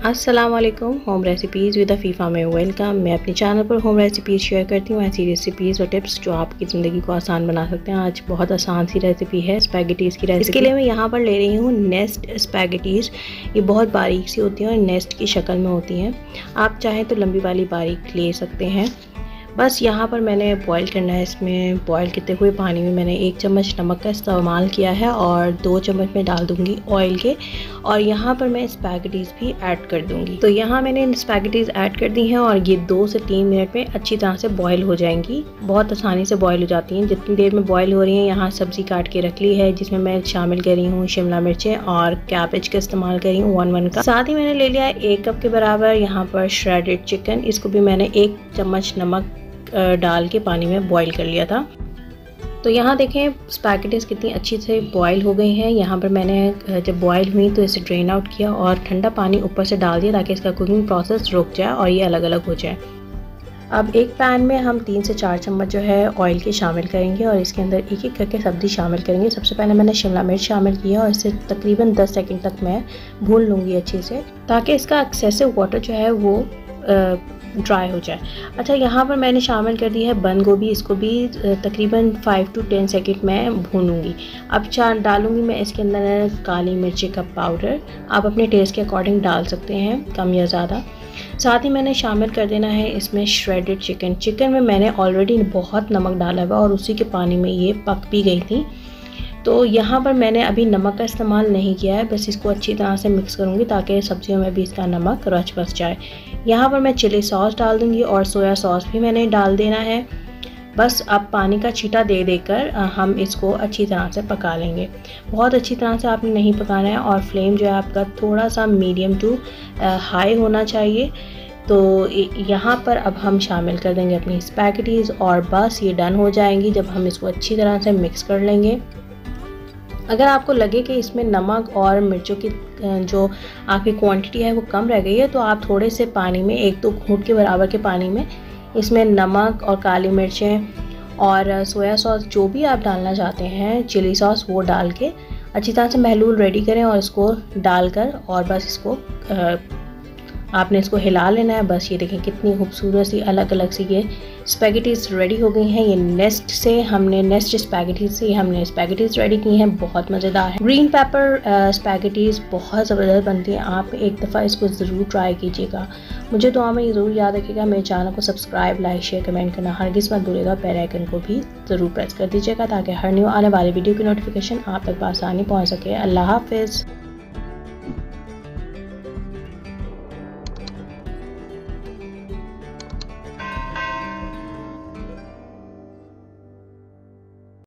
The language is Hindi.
अस्सलाम वालेकुम। होम रेसिपीज़ विद अफीफ़ा में वेलकम। मैं अपने चैनल पर होम रेसिपीज़ शेयर करती हूँ, ऐसी रेसिपीज़ और टिप्स जो आपकी ज़िंदगी को आसान बना सकते हैं। आज बहुत आसान सी रेसिपी है स्पैगेटीज़ की रेसिपी। इसके लिए मैं यहाँ पर ले रही हूँ नेस्ट स्पैगेटीज़। ये बहुत बारीक सी होती हैं और नेस्ट की शक्ल में होती हैं। आप चाहें तो लंबी वाली बारीक ले सकते हैं। बस यहाँ पर मैंने बॉईल करना है। इसमें बॉईल करते हुए पानी में मैंने 1 चम्मच नमक का इस्तेमाल किया है और 2 चम्मच में डाल दूँगी ऑयल के, और यहाँ पर मैं स्पैगेटीज़ भी ऐड कर दूँगी। तो यहाँ मैंने स्पैगेटीज़ ऐड कर दी हैं और ये 2 से 3 मिनट में अच्छी तरह से बॉईल हो जाएंगी। बहुत आसानी से बॉईल हो जाती हैं। जितनी देर में बॉईल हो रही हैं, यहाँ सब्ज़ी काट के रख ली है जिसमें मैं शामिल कर रही हूँ शिमला मिर्चें और कैबेज का इस्तेमाल कर रही हूँ 1 का। साथ ही मैंने ले लिया है 1 कप के बराबर यहाँ पर श्रेडेड चिकन। इसको भी मैंने 1 चम्मच नमक डाल के पानी में बॉईल कर लिया था। तो यहाँ देखें स्पैगेटीज़ कितनी अच्छी से बॉईल हो गई हैं। यहाँ पर मैंने जब बॉईल हुई तो इसे ड्रेन आउट किया और ठंडा पानी ऊपर से डाल दिया ताकि इसका कुकिंग प्रोसेस रुक जाए और ये अलग अलग हो जाए। अब एक पैन में हम 3 से 4 चम्मच जो है ऑयल के शामिल करेंगे और इसके अंदर एक एक करके सब्ज़ी शामिल करेंगे। सबसे पहले मैंने शिमला मिर्च शामिल किया और इसे तकरीबन 10 सेकंड तक मैं भून लूँगी अच्छे से, ताकि इसका एक्सेसिव वाटर जो है वो ड्राई हो जाए। अच्छा, यहाँ पर मैंने शामिल कर दी है बंद गोभी। इसको भी तकरीबन 5 से 10 सेकंड मैं भूनूंगी। अब डालूंगी मैं इसके अंदर काली मिर्ची का पाउडर। आप अपने टेस्ट के अकॉर्डिंग डाल सकते हैं, कम या ज़्यादा। साथ ही मैंने शामिल कर देना है इसमें श्रेडेड चिकन। चिकन में मैंने ऑलरेडी बहुत नमक डाला हुआ और उसी के पानी में ये पक भी गई थी। तो यहाँ पर मैंने अभी नमक का इस्तेमाल नहीं किया है, बस इसको अच्छी तरह से मिक्स करूँगी ताकि सब्जियों में भी इसका नमक रच बस जाए। यहाँ पर मैं चिली सॉस डाल दूँगी और सोया सॉस भी मैंने डाल देना है। बस अब पानी का छींटा दे देकर हम इसको अच्छी तरह से पका लेंगे। बहुत अच्छी तरह से आपने नहीं पकाना है और फ्लेम जो है आपका थोड़ा सा मीडियम टू हाई होना चाहिए। तो यहाँ पर अब हम शामिल कर देंगे अपनी स्पैगेटीज़ और बस ये डन हो जाएंगी जब हम इसको अच्छी तरह से मिक्स कर लेंगे। अगर आपको लगे कि इसमें नमक और मिर्चों की जो आपकी क्वांटिटी है वो कम रह गई है, तो आप थोड़े से पानी में 1-2 घूंट के बराबर के पानी में इसमें नमक और काली मिर्चें और सोया सॉस जो भी आप डालना चाहते हैं, चिली सॉस, वो डाल के अच्छी तरह से महलूल रेडी करें और इसको डालकर और बस इसको आपने इसको हिला लेना है। बस ये देखें कितनी खूबसूरत सी अलग अलग सी ये स्पैगेटीज़ रेडी हो गई हैं। ये नेस्ट स्पैगेटीज़ से हमने स्पैगेटीज़ रेडी की हैं। बहुत मज़ेदार है। ग्रीन पेपर स्पैगेटीज़ बहुत ज़बरदस्त बनती हैं। आप एक दफ़ा इसको ज़रूर ट्राई कीजिएगा। मुझे दुआ में ये ज़रूर याद रखिएगा। मेरे चैनल को सब्सक्राइब, लाइक, शेयर, कमेंट करना हरगिज़ मत भूलिएगा। बेल आइकन को भी ज़रूर प्रेस कर दीजिएगा ताकि हर न्यू आने वाली वीडियो की नोटिफिकेशन आप तक आसानी पहुँच सके। अल्लाह हाफ़िज़।